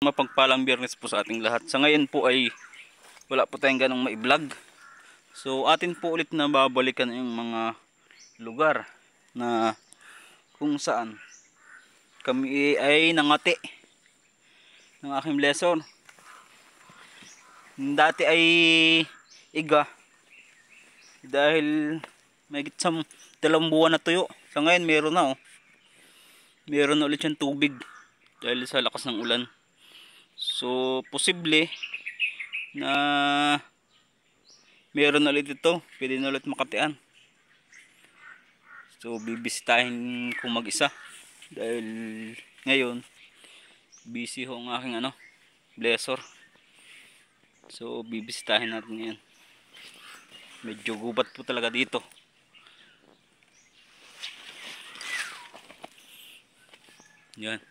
Mapagpalang Biyernes po sa ating lahat. Sa ngayon po ay wala po tayong ganong mai-vlog. So atin po ulit na babalikan yung mga lugar na kung saan kami ay nangati ng aking lesson. Dati ay iga dahil may gitsam 2 buwan na tuyo. Sa ngayon meron na meron na ulit yung tubig dahil sa lakas ng ulan. So posible na meron ulit ito, pwede na ulit makatian. So bibisitahin ko mag-isa dahil ngayon busy ho ang aking blessor. So bibisitahin natin ngayon. Medyo gubat po talaga dito. Yan.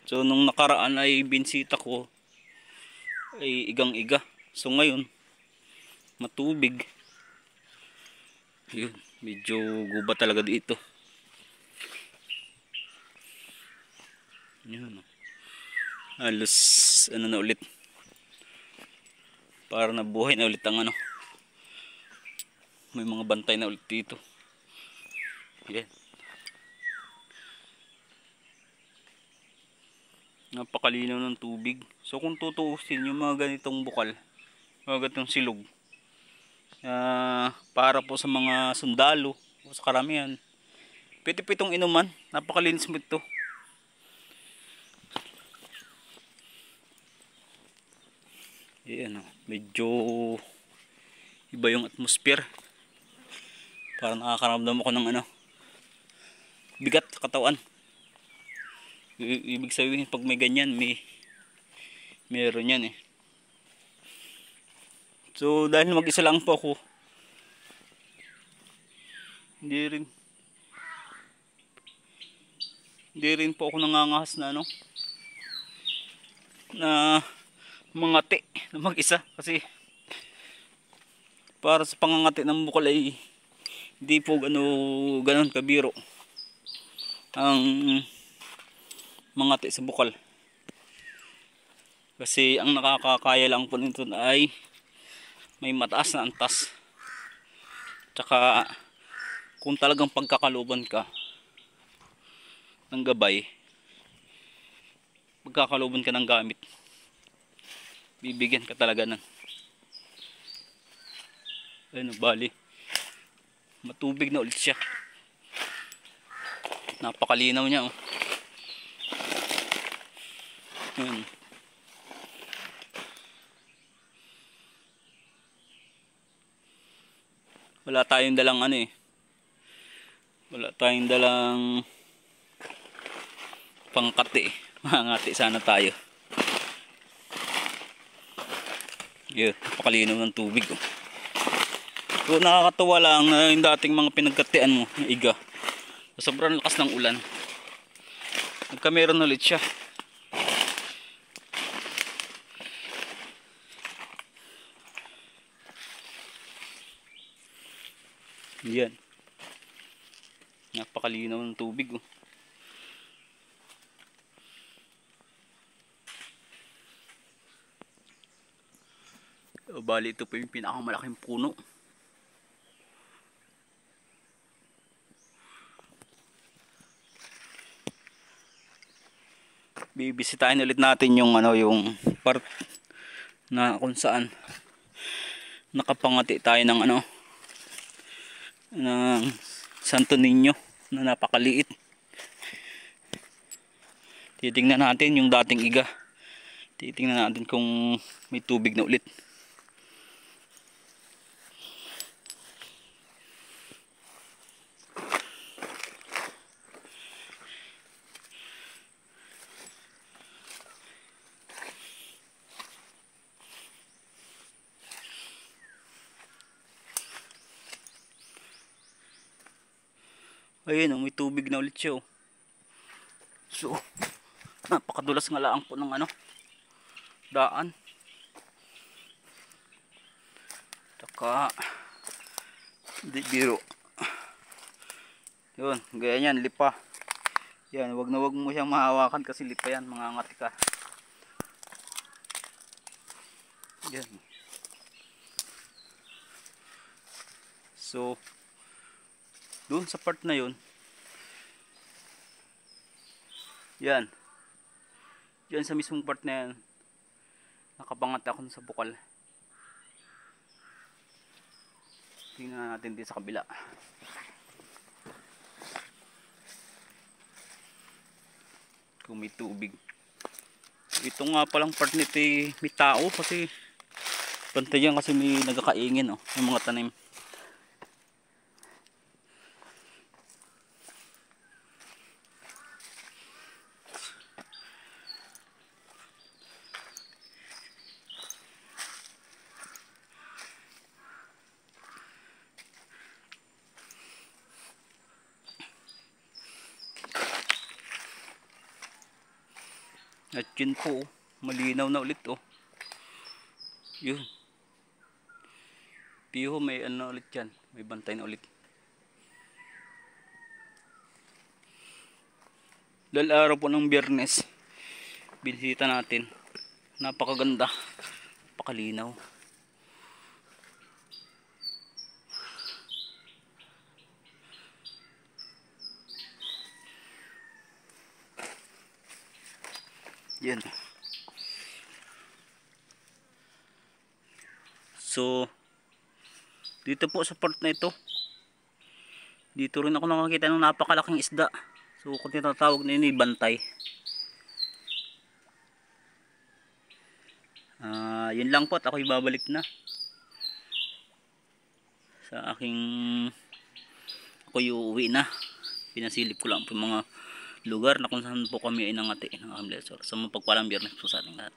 So nung nakaraan ay binsita ko ay igang-iga. So ngayon matubig. Yun, medyo gubat talaga dito. Yun. Halos na ulit. Para nabuhay na ulit ang may mga bantay na ulit dito. Yan. Napakalinaw ng tubig. So kung tutuusin yung mga ganitong bukal, mga ganitong silog, para po sa mga sundalo o sa karamihan, pwede po itong inuman. Napakalinis mo ito. Ayan, medyo iba yung atmosphere. Parang nakakaramdam ako ng bigat sa katawan. Ibig sabihin pag may ganyan, meron yan So dahil mag-isa lang po ako, hindi rin po ako nangangahas na na mangati na mag-isa, kasi para sa pangangati ng bukal ay hindi po ganon kabiro ang mangati sa bukal. Kasi ang nakakakaya lang po nito ay may mataas na antas. Tsaka kung talagang pagkakaluban ka ng gabay, pagkakaluban ka ng gamit, bibigyan ka talaga ng bali matubig na ulit siya. Napakalinaw niya Yun. Wala tayong dalang wala tayong dalang pangkati mangati sana tayo. Yun, napakalinaw ng tubig So nakakatawa lang na yung dating mga pinagkatian mo na iga, sobrang lakas ng ulan, nagkameron ulit siya. Yan, napakalinaw ng tubig Bali ito po yung pinakamalaking puno. Bibisitahin ulit natin yung yung part na kung saan nakapangati tayo ng ng Santo Niño na napakaliit. Titingnan natin yung dating iga. Titingnan natin kung may tubig na ulit. Ayun may tubig na ulit siya So napakadulas nga lang po ng daan. Taka hindi biro. Yun, gaya yan, lipa. Yan, wag na wag mo siyang mahawakan kasi lipa yan, mangangati ka. Yan. So, doon sa part na yun, yan. Yan sa mismong part na yan, nakapangat ako sa bukal. Tingnan natin din sa kabila. Kung may tubig. Ito nga palang part nito may tao kasi pantay yan kasi may nagkakaingin oh, yung mga tanim. At yun po, malinaw na ulit oh. Yun. Piho may ano ulit yan, may bantay na ulit. Dahil araw po ng Biyernes, binisita natin. Napakaganda, napakalinaw. Yan. So, dito po sa part na ito, dito rin ako nakakita ng napakalaking isda. So, kung tinatawag na yun, bantay. Yun lang po at ako'y babalik na sa aking ako'y uuwi na. Pinasilip ko lang po yung mga lugar na kung saan po kami ay nangati ng aming lesor. So, mapagpalang Biyernes po sa ating lahat.